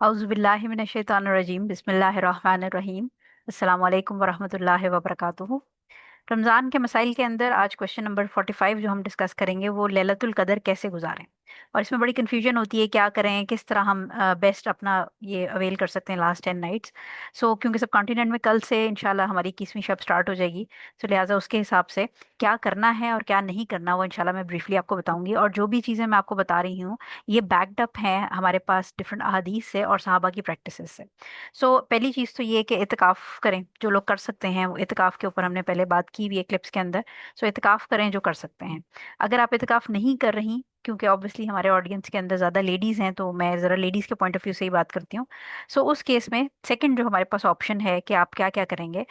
औज़ुबिल्लाहि मिनश्शैतानिर्रजीम बिस्मिल्लाहिर्रहमानिर्रहीम। अस्सलाम वालेकुम वरहमतुल्लाहि वबरकातुहू। रमज़ान के मसाइल के अंदर आज क्वेश्चन नंबर 45 जो हम डिस्कस करेंगे वो लैलतुल कदर कैसे गुजारें। और इसमें बड़ी कन्फ्यूजन होती है क्या करें, किस तरह हम बेस्ट अपना ये अवेल कर सकते हैं लास्ट 10 नाइट्स। सो क्योंकि सब कॉन्टिनेंट में कल से इंशाल्लाह हमारी 21वीं शब स्टार्ट हो जाएगी। सो लिहाजा उसके हिसाब से क्या करना है और क्या नहीं करना वो इंशाल्लाह मैं ब्रीफली आपको बताऊंगी। और जो भी चीज़ें मैं आपको बता रही हूँ ये बैक्ड अप हैं हमारे पास डिफरेंट अहादीस से और सहाबा की प्रैक्टिसेस से। सो पहली चीज़ तो ये कि इतिकाफ़ करें जो लोग कर सकते हैं। वो इतिकाफ़ के ऊपर हमने पहले बात की हुई है क्लिप्स के अंदर। सो इतिकाफ़ करें जो कर सकते हैं। अगर आप इतिकाफ़ नहीं कर रही, क्योंकि ऑब्वियसली हमारे ऑडियंस के अंदर ज़्यादा लेडीज़ हैं तो मैं ज़रा लेडीज़ के पॉइंट ऑफ व्यू से ही बात करती हूँ। सो उस केस में सेकंड जो हमारे पास ऑप्शन है कि आप क्या क्या करेंगे,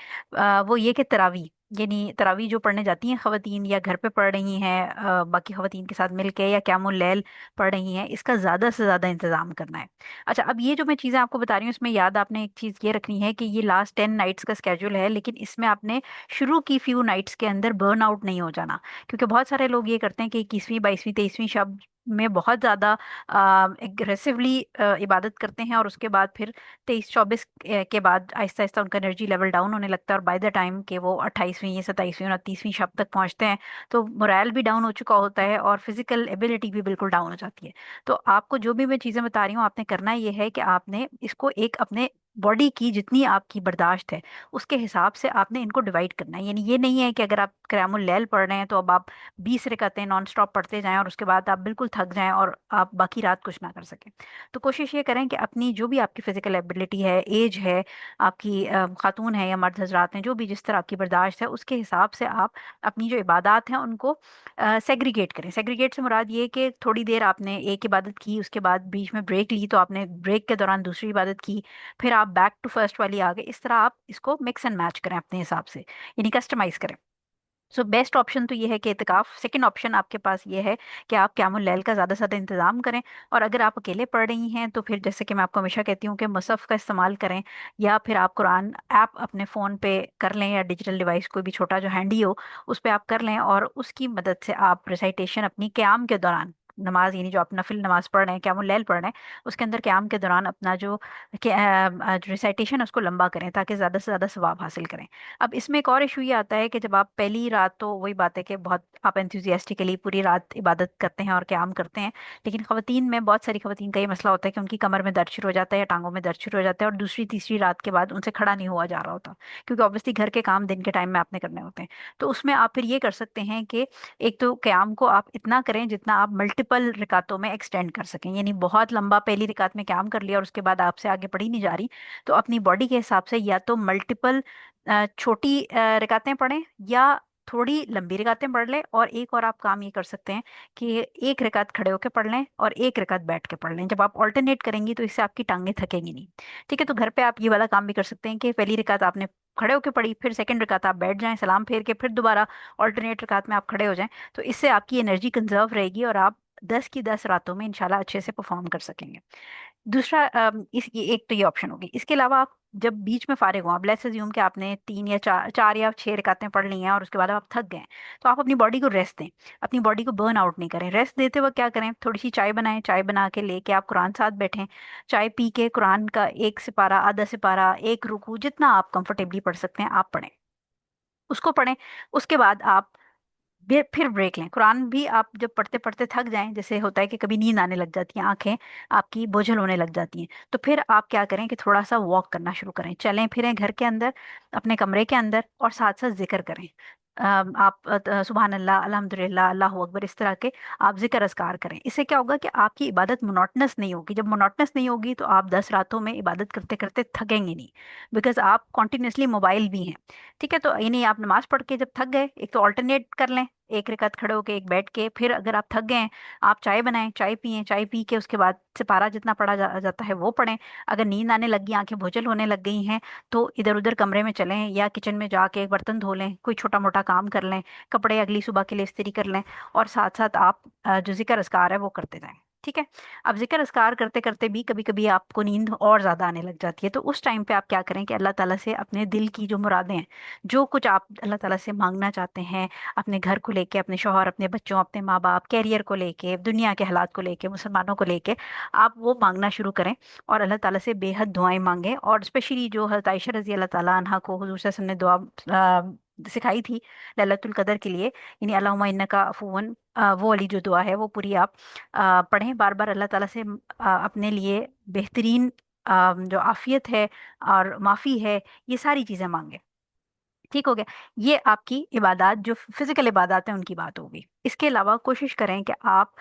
वो ये कि तरावी, यानी तरावी जो पढ़ने जाती हैं ख़वातीन या घर पे पढ़ रही हैं बाकी ख़वातीन के साथ मिलके, या क़यामुल लैल पढ़ रही हैं, इसका ज़्यादा से ज़्यादा इंतज़ाम करना है। अच्छा, अब ये जो मैं चीज़ें आपको बता रही हूँ इसमें याद आपने एक चीज़ ये रखनी है कि ये लास्ट 10 नाइट्स का स्केड्यूल है, लेकिन इसमें आपने शुरू की फ्यू नाइट्स के अंदर बर्न आउट नहीं हो जाना। क्योंकि बहुत सारे लोग ये करते हैं कि 21वीं 22वीं 23वीं शब में बहुत ज़्यादा एग्रेसिवली इबादत करते हैं, और उसके बाद फिर 23 24 के बाद आहिस्ता आहिस्ता उनका एनर्जी लेवल डाउन होने लगता है, और बाय द टाइम कि वो 28वीं 27वीं 29वीं शब तक पहुंचते हैं तो मोरल भी डाउन हो चुका होता है और फिजिकल एबिलिटी भी बिल्कुल डाउन हो जाती है। तो आपको जो भी मैं चीज़ें बता रही हूँ आपने करना ये है कि आपने इसको एक अपने बॉडी की जितनी आपकी बर्दाश्त है उसके हिसाब से आपने इनको डिवाइड करना है। यानी ये नहीं है कि अगर आप क़यामुल लैल पढ़ रहे हैं तो अब आप 20 रकातें नॉन स्टॉप पढ़ते जाएं और उसके बाद आप बिल्कुल थक जाएं और आप बाकी रात कुछ ना कर सकें। तो कोशिश ये करें कि अपनी जो भी आपकी फिजिकल एबिलिटी है, एज है आपकी, खातून है या मर्द हजरात हैं, जो भी जिस तरह आपकी बर्दाश्त है उसके हिसाब से आप अपनी जो इबादत हैं उनको सेग्रीगेट करें। सेग्रीगेट से मुराद ये कि थोड़ी देर आपने एक इबादत की, उसके बाद बीच में ब्रेक ली तो आपने ब्रेक के दौरान दूसरी इबादत की, फिर आप बैक टू फर्स्ट वाली आ गए। इस तरह आप इसको मिक्स एंड मैच करें अपने हिसाब से, यानी कस्टमाइज करें। सो बेस्ट ऑप्शन तो ये है कि इतिकाफ। सेकंड ऑप्शन आपके पास ये है कि आप क़यामुल लैल का ज़्यादा से ज़्यादा इंतज़ाम करें। और अगर आप अकेले पढ़ रही हैं तो फिर जैसे कि मैं आपको हमेशा कहती हूँ कि मुसहफ़ का इस्तेमाल करें, या फिर आप कुरान ऐप अपने फ़ोन पे कर लें, या डिजिटल डिवाइस कोई भी छोटा जो हैंडी हो उस पर आप कर लें, और उसकी मदद से आप रिसाइटेशन अपनी क़याम के दौरान, नमाज यानी जो आप नफिल नमाज पढ़ रहे हैं, क़यामुल लैल पढ़ रहे हैं, उसके अंदर क़याम के दौरान अपना जो रिसाइटेशन है उसको लंबा करें ताकि ज़्यादा से ज़्यादा सवाब हासिल करें। अब इसमें एक और इशू ये आता है कि जब आप पहली रात, तो वही बात है कि बहुत आप एंथुजियास्टिकली पूरी रात इबादत करते हैं और क़याम करते हैं, लेकिन ख़वातीन में, बहुत सारी ख़वातीन का ये मसला होता है कि उनकी कमर में दर्द शुरू हो जाता है या टांगों में दर्द शुरू हो जाता है, और दूसरी तीसरी रात के बाद उनसे खड़ा नहीं हुआ जा रहा होता, क्योंकि ऑब्वियसली घर के काम दिन के टाइम में आपने करने होते हैं। तो उसमें आप फिर ये कर सकते हैं कि एक तो क़याम को आप इतना करें जितना आप मल्टीपल रिकातों में एक्सटेंड कर सकें, यानी बहुत लंबा पहली रिकात में क़याम कर लिया और उसके बाद आपसे आगे पढ़ी नहीं जा रही, तो अपनी बॉडी के हिसाब से या तो मल्टीपल छोटी रिकातें पढ़ें, या थोड़ी लंबी रिकातें पढ़ लें। और एक और आप काम ये कर सकते हैं कि एक रिकात खड़े होकर पढ़ लें और एक रिकात बैठ के पढ़ लें। जब आप ऑल्टरनेट करेंगी तो इससे आपकी टांगें थकेंगी नहीं। ठीक है, तो घर पे आप ये वाला काम भी कर सकते हैं कि पहली रिकात आपने खड़े होकर पढ़ी, फिर सेकंड रिकात आप बैठ जाएं सलाम फेर के, फिर दोबारा ऑल्टरनेट रिकात में आप खड़े हो जाएं। तो इससे आपकी एनर्जी कंजर्व रहेगी और आप 10 की 10 रातों में इंशाल्लाह अच्छे से परफॉर्म कर सकेंगे। दूसरा, एक तो ये ऑप्शन होगी। इसके अलावा आप जब बीच में फारिग हो, आप लेट्स अज्यूम कि आपने 3 या 4 या 6 रकातें पढ़ ली हैं और उसके बाद आप थक गए हैं, तो आप अपनी बॉडी को रेस्ट दें। अपनी बॉडी को बर्न आउट नहीं करें। रेस्ट देते वक्त क्या करें, थोड़ी सी चाय बनाएं, चाय बना के लेके आप कुरान साथ बैठें, चाय पी के कुरान का एक सिपारा, आधा सिपारा, एक रुकू, जितना आप कंफर्टेबली पढ़ सकते हैं आप पढ़ें, उसको पढ़ें। उसके बाद आप फिर ब्रेक लें। कुरान भी आप जब पढ़ते पढ़ते थक जाएं, जैसे होता है कि कभी नींद आने लग जाती है, आंखें आपकी बोझल होने लग जाती हैं, तो फिर आप क्या करें कि थोड़ा सा वॉक करना शुरू करें, चलें फिरें घर के अंदर, अपने कमरे के अंदर, और साथ साथ जिक्र करें। आप सुबहान अल्लाह, अल्हम्दुलिल्लाह, अल्लाहु अकबर, इस तरह के आप जिक्र अस्कार करें। इससे क्या होगा कि आपकी इबादत मोनोटनस नहीं होगी। जब मोनोटनस नहीं होगी तो आप 10 रातों में इबादत करते करते थकेंगे नहीं, बिकॉज आप कॉन्टिन्यूसली मोबाइल भी हैं। ठीक है, तो यानी आप नमाज पढ़ के जब थक गए, एक तो ऑल्टरनेट कर लें, एक रकात खड़े होके एक बैठ के, फिर अगर आप थक गए हैं आप चाय बनाएं, चाय पिए, चाय पी के उसके बाद सिपारा जितना पढ़ा जाता है वो पढ़ें। अगर नींद आने लगी, आंखें बोझल होने लग गई हैं, तो इधर उधर कमरे में चलें या किचन में जाके एक बर्तन धो लें, कोई छोटा मोटा काम कर लें, कपड़े अगली सुबह के लिए इस्त्री कर लें, और साथ साथ आप जो जिक्र अस्कार है वो करते जाएं। ठीक है। अब जिक्र अस्कार करते करते भी कभी कभी आपको नींद और ज्यादा आने लग जाती है, तो उस टाइम पे आप क्या करें कि अल्लाह ताला से अपने दिल की जो मुरादें हैं, जो कुछ आप अल्लाह ताला से मांगना चाहते हैं, अपने घर को लेके, अपने शौहर, अपने बच्चों, अपने माँ बाप, कैरियर को लेके, दुनिया के हालात को लेके, मुसलमानों को लेके, आप वो मांगना शुरू करें और अल्लाह ताला से बेहद दुआएं मांगें। और स्पेशली जो हज़रत आयशा रजी अल्लाह ताला अन्हा को हुजूर सल्लल्लाहु अलैहि वसल्लम ने दुआ सिखाई थी लैलतुल कदर के लिए, यानी अल्लाहुम्मा इन्नका अफुवन, वो वाली जो दुआ है वो पूरी आप पढ़ें बार बार। अल्लाह ताला से अपने लिए बेहतरीन जो आफियत है और माफ़ी है, ये सारी चीज़ें मांगे। ठीक हो गया। ये आपकी इबादत, जो फिजिकल इबादत है, उनकी बात होगी। इसके अलावा कोशिश करें कि आप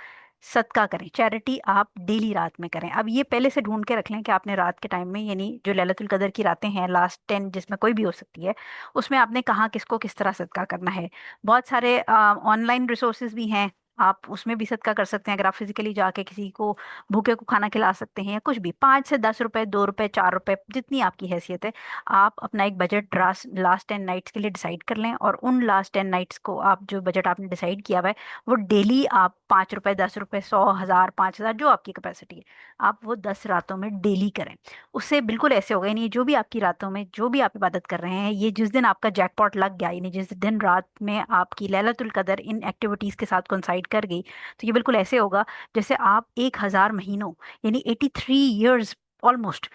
सदका करें, चैरिटी आप डेली रात में करें। अब ये पहले से ढूंढ के रख लें कि आपने रात के टाइम में, यानी जो लैलतुल कदर की रातें हैं, लास्ट 10, जिसमें कोई भी हो सकती है, उसमें आपने कहाँ किसको किस तरह सदका करना है। बहुत सारे ऑनलाइन रिसोर्सेज भी हैं, आप उसमें भी सदका कर सकते हैं। अगर आप फिजिकली जाके किसी को भूखे को खाना खिला सकते हैं, या कुछ भी, 5 से 10 रुपए, 2 रुपए, 4 रुपए, जितनी आपकी हैसियत है, आप अपना एक बजट लास्ट 10 नाइट्स के लिए डिसाइड कर लें। और उन लास्ट 10 नाइट्स को, आप जो बजट आपने डिसाइड किया हुआ है, वो डेली आप 5 रुपए, 10 रुपए, 100, 1000, 5000, जो आपकी कैपेसिटी है, आप वो 10 रातों में डेली करें। उससे बिल्कुल ऐसे होगा, यानी जो भी आपकी रातों में जो भी आप इबादत कर रहे हैं, ये जिस दिन आपका जैकपॉट लग गया, यानी जिस दिन रात में आपकी लैलतुल कदर इन एक्टिविटीज के साथ कोइंसाइड कर गई, तो ये बिल्कुल ऐसे होगा जैसे आप 1000 महीनों, यानी 83 ईयर्स ऑलमोस्ट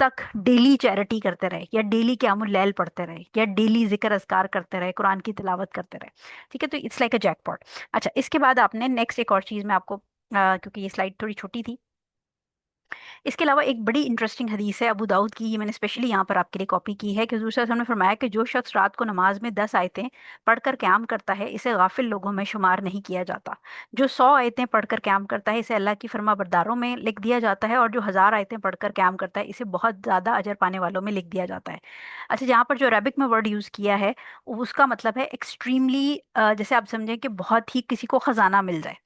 तक डेली चैरिटी करते रहे, या डेली क़यामुल लैल पढ़ते रहे, या डेली जिक्र अज़कार करते रहे, कुरान की तिलावत करते रहे। ठीक है, तो इट्स लाइक अ जैकपॉट। अच्छा, इसके बाद आपने नेक्स्ट एक और चीज़ मैं आपको, क्योंकि ये स्लाइड थोड़ी छोटी थी, इसके अलावा एक बड़ी इंटरेस्टिंग हदीस है अबू दाऊद की, ये मैंने स्पेशली यहाँ पर आपके लिए कॉपी की है, कि हुज़ूर सल्लल्लाहु अलैहि वसल्लम ने फरमाया कि जो शख्स रात को नमाज में 10 आयतें पढ़कर क़याम करता है, इसे गाफिल लोगों में शुमार नहीं किया जाता। जो 100 आयतें पढ़कर क़याम करता है, इसे अल्लाह की फरमाबरदारों में लिख दिया जाता है। और जो 1000 आयतें पढ़कर क़याम करता है, इसे बहुत ज़्यादा अजर पाने वालों में लिख दिया जाता है। अच्छा, यहाँ पर जो अरबिक में वर्ड यूज़ किया है, उसका मतलब है एक्सट्रीमली, जैसे आप समझें कि बहुत ही किसी को ख़जाना मिल जाए,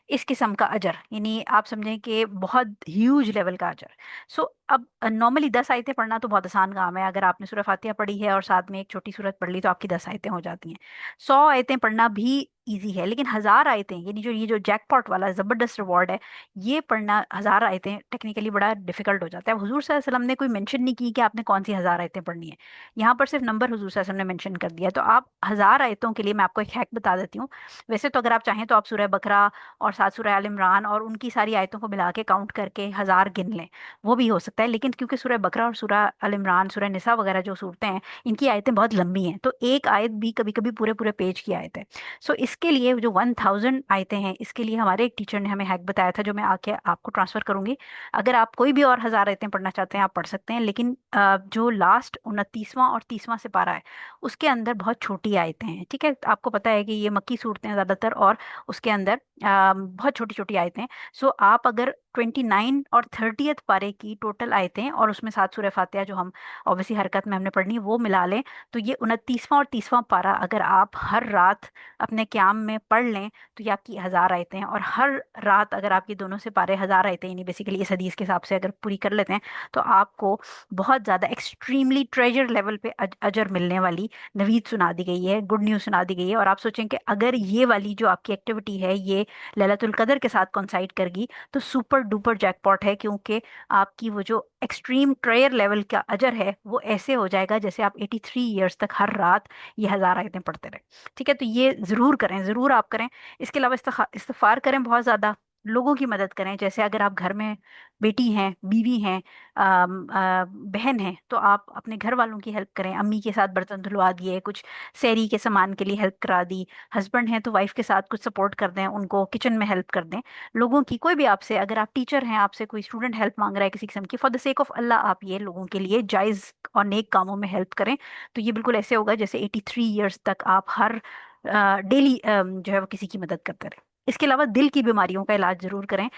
इस किस्म का अजर, यानी आप समझें कि बहुत ह्यूज लेवल का अजर। सो अब नॉर्मली 10 आयतें पढ़ना तो बहुत आसान काम है, अगर आपने सूरह फातिहा पढ़ी है और साथ में एक छोटी सूरत पढ़ ली, तो आपकी 10 आयतें हो जाती हैं। 100 आयतें पढ़ना भी इजी है, लेकिन 1000 आयतें, यानी जो ये जो जैकपॉट वाला ज़बरदस्त रिवॉर्ड है, ये पढ़ना, 1000 आयतें टेक्निकली बड़ा डिफिकल्ट हो जाता है। अब हुजूर सल्लल्लाहु अलैहि वसल्लम ने कोई मेंशन नहीं की कि आपने कौन सी 1000 आयतें पढ़नी है, यहाँ पर सिर्फ नंबर हुजूर सल्लल्लाहु अलैहि वसल्लम ने मेंशन कर दिया। तो आप 1000 आयतों के लिए मैं आपको एक हैक बता देती हूँ। वैसे तो अगर आप चाहें तो आप सूरह बकरा और साथ सूरह आल इमरान और उनकी सारी आयतों को मिला के काउंट करके 1000 गिन लें, वो भी हो सकता है। लेकिन क्योंकि सूरह बकरा और सूरह अल इमरान, सूरह निसा वगैरह जो सूरतें हैं, इनकी आयतें बहुत लंबी हैं, तो एक आयत भी कभी कभी पूरे पूरे पेज की आयत है। सो इसके लिए जो 1000 आयतें हैं, इसके लिए हमारे एक टीचर ने हमें हैक बताया था, जो मैं आके आपको ट्रांसफर करूंगी। अगर आप कोई भी और 1000 आयतें पढ़ना चाहते हैं, आप पढ़ सकते हैं, लेकिन जो लास्ट 29वां और 30वां सिपारा है, उसके अंदर बहुत छोटी आयतें हैं। ठीक है, आपको पता है कि ये मक्की सूरतें हैं ज़्यादातर, और उसके अंदर बहुत छोटी छोटी आयतें। सो आप अगर 29 और 30th पारे की टोटल आयतें, और उसमें सात सूरह फातिहा जो हम ऑब्वियसली हरकत में हमने पढ़नी है, वो मिला लें, तो ये 29वां और 30वां पारा अगर आप हर रात अपने क़याम में पढ़ लें, तो ये आपकी 1000 आयतें हैं। और हर रात अगर आप ये दोनों से पारे 1000 आयतें, यानी बेसिकली इस हदीस के हिसाब से अगर पूरी कर लेते हैं, तो आपको बहुत ज़्यादा एक्सट्रीमली ट्रेजर लेवल पे अजर मिलने वाली नवीद सुना दी गई है, गुड न्यूज़ सुना दी गई है। और आप सोचें कि अगर ये वाली जो आपकी एक्टिविटी है, ये लैलतुल कदर के साथ कोइंसाइड करगी, तो सुपर डुपर जैकपॉट है, क्योंकि आपकी वो जो एक्सट्रीम ट्रेयर लेवल का अजर है, वो ऐसे हो जाएगा जैसे आप 83 ईयर्स तक हर रात ये 1000 आयतें पढ़ते रहे। ठीक है, तो ये ज़रूर करें, ज़रूर आप करें। इसके अलावा इस्तिग़फ़ार करें, बहुत ज़्यादा लोगों की मदद करें। जैसे अगर आप घर में बेटी हैं, बीवी हैं, बहन हैं, तो आप अपने घर वालों की हेल्प करें। अम्मी के साथ बर्तन धुलवा दिए, कुछ सहरी के सामान के लिए हेल्प करा दी। हस्बैंड हैं तो वाइफ के साथ कुछ सपोर्ट कर दें, उनको किचन में हेल्प कर दें। लोगों की, कोई भी आपसे, अगर आप टीचर हैं, आपसे कोई स्टूडेंट हेल्प मांग रहा है किसी किस्म की, फॉर द सेक ऑफ अल्लाह, आप ये लोगों के लिए जायज़ और नेक कामों में हेल्प करें। तो ये बिल्कुल ऐसे होगा जैसे 83 ईयर्स तक आप हर डेली जो है वो किसी की मदद करते रहें। इसके अलावा दिल की बीमारियों का इलाज ज़रूर करें।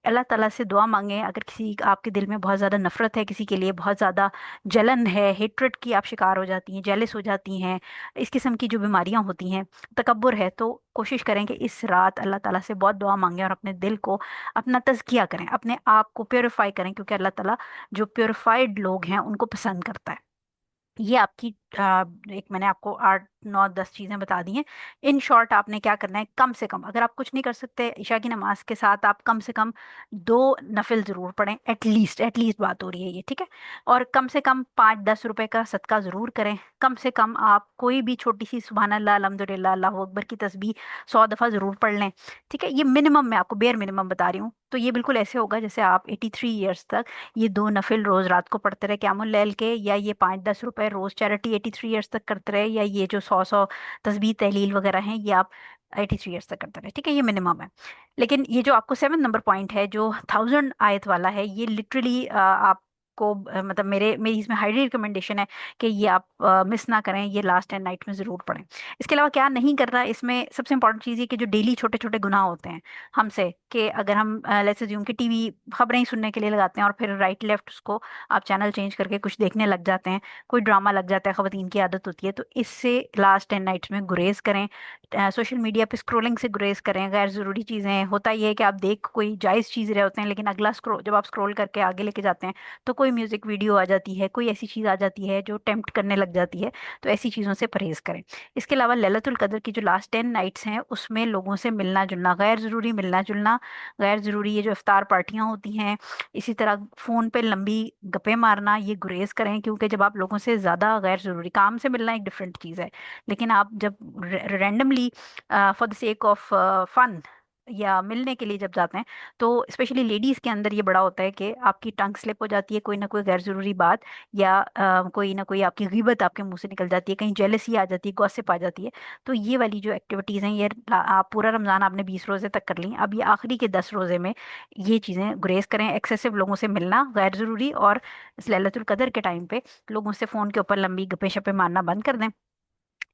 अल्लाह ताला से दुआ मांगें, अगर किसी आपके दिल में बहुत ज़्यादा नफरत है, किसी के लिए बहुत ज़्यादा जलन है, हेट्रेट की आप शिकार हो जाती हैं, जेलिस हो जाती हैं, इस किस्म की जो बीमारियां होती हैं, तकब्बुर है, तो कोशिश करें कि इस रात अल्लाह ताला से बहुत दुआ मांगें और अपने दिल को अपना तज़किया करें, अपने आप को प्योरीफाई करें, क्योंकि अल्लाह ताला जो प्योरीफाइड लोग हैं उनको पसंद करता है। ये आपकी एक मैंने आपको 8 9 10 चीजें बता दी हैं। इन शॉर्ट आपने क्या करना है, कम से कम अगर आप कुछ नहीं कर सकते ईशा की नमाज के साथ, आप कम से कम 2 नफिल जरूर पढ़ें, एटलीस्ट एटलीस्ट बात हो रही है ये, ठीक है। और कम से कम 5 10 रुपए का सदका जरूर करें। कम से कम आप कोई भी छोटी सी सुबहान अल्लाह अल्हम्दुलिल्लाह अल्लाहू अकबर की तस्बीह 100 दफा जरूर पढ़ लें, ठीक है। ये मिनिमम, मैं आपको बेयर मिनिमम बता रही हूँ। तो ये बिल्कुल ऐसे होगा जैसे आप 83 ईयर्स तक ये 2 नफिल रोज रात को पढ़ते रहे क़यामुल लैल के, या ये 5 10 रुपए रोज चैरिटी 83 ईयर्स तक करते रहे, या ये जो 100 100 तस्बीह तहलील वगैरह हैं ये आप 83 ईयर्स तक करते रहे, ठीक है। ये मिनिमम है। लेकिन ये जो आपको 7 नंबर पॉइंट है जो 1000 आयत वाला है, ये लिटरली आपको मतलब मेरी इसमें हाईली रिकमेंडेशन है कि ये आप मिस ना करें, ये लास्ट 10 नाइट में ज़रूर पढ़ें। इसके अलावा क्या नहीं करना, इसमें सबसे इंपॉर्टेंट चीज़ ये कि जो डेली छोटे छोटे गुनाह होते हैं हमसे, कि अगर हम लेट्स अज्यूम कि टीवी खबरें ही सुनने के लिए लगाते हैं और फिर राइट लेफ्ट उसको आप चैनल चेंज करके कुछ देखने लग जाते हैं, कोई ड्रामा लग जाता है, खवातीन की आदत होती है, तो इससे लास्ट 10 नाइट्स में गुरेज करें। सोशल मीडिया पे स्क्रोलिंग से गुरेज करें। गैर ज़रूरी चीज़ें, होता ये है कि आप देख कोई जायज़ चीज़ रहे होते हैं, लेकिन अगला स्क्रोल जब आप स्क्रोल करके आगे लेके जाते हैं तो कोई म्यूज़िक वीडियो आ जाती है, कोई ऐसी चीज़ आ जाती है जो टेम्प्ट करने लग जाती है। तो ऐसी चीज़ों से परहेज करें। इसके अलावा लैलतुल कदर की जो लास्ट 10 नाइट्स हैं उसमें लोगों से मिलना जुलना, गैर ज़रूरी मिलना जुलना, गैर ज़रूरी ये जो इफ्तार पार्टियां होती हैं, इसी तरह फ़ोन पे लंबी गप्पे मारना, ये गुरेज करें। क्योंकि जब आप लोगों से ज़्यादा गैर ज़रूरी काम से मिलना एक डिफरेंट चीज़ है, लेकिन आप जब randomly for the sake of fun या मिलने के लिए जब जाते हैं, तो स्पेशली लेडीज़ के अंदर ये बड़ा होता है कि आपकी टंग स्लिप हो जाती है, कोई ना कोई गैर ज़रूरी बात, या कोई ना कोई आपकी गीबत आपके मुंह से निकल जाती है, कहीं जेलसी आ जाती है, गॉसिप आ जाती है। तो ये वाली जो एक्टिविटीज़ हैं, ये आप पूरा रमज़ान आपने 20 रोज़े तक कर ली, अब ये आखिरी के 10 रोज़े में ये चीज़ें गुरेज करें। एक्सेसिव लोगों से मिलना गैर ज़रूरी, और इस लैलतुल कदर के टाइम पे लोगों से फ़ोन के ऊपर लंबी गप्पे शप्पे मारना बंद कर दें।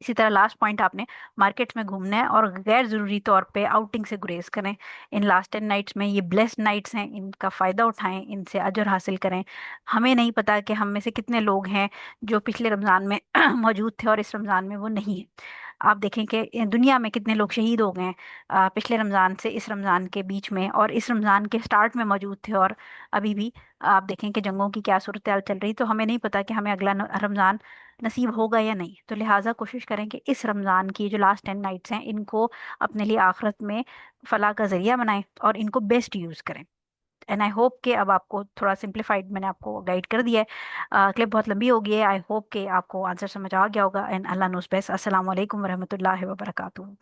इसी तरह लास्ट पॉइंट, आपने मार्केट में घूमना है और गैर ज़रूरी तौर पे आउटिंग से गुरेज करें। इन लास्ट 10 नाइट्स में ये ब्लेस्ड नाइट्स हैं, इनका फ़ायदा उठाएं, इनसे अजर हासिल करें। हमें नहीं पता कि हम में से कितने लोग हैं जो पिछले रमज़ान में मौजूद थे और इस रमज़ान में वो नहीं है। आप देखें कि दुनिया में कितने लोग शहीद हो गए हैं पिछले रमज़ान से इस रमज़ान के बीच में, और इस रमज़ान के स्टार्ट में मौजूद थे, और अभी भी आप देखें कि जंगों की क्या सूरत हाल चल रही। तो हमें नहीं पता कि हमें अगला रमज़ान नसीब होगा या नहीं। तो लिहाजा कोशिश करें कि इस रमज़ान की जो लास्ट 10 नाइट्स हैं इनको अपने लिए आखिरत में फलाह का ज़रिया बनाएं और इनको बेस्ट यूज़ करें। एंड आई होप कि अब आपको थोड़ा सिंप्लीफाइड मैंने आपको गाइड कर दिया है। क्लिप बहुत लंबी हो गई है, आई होप कि आपको आंसर समझ आ गया होगा। And Allah knows best. अस्सलाम वालेकुम वरहमतुल्लाहि वबरकातुहू।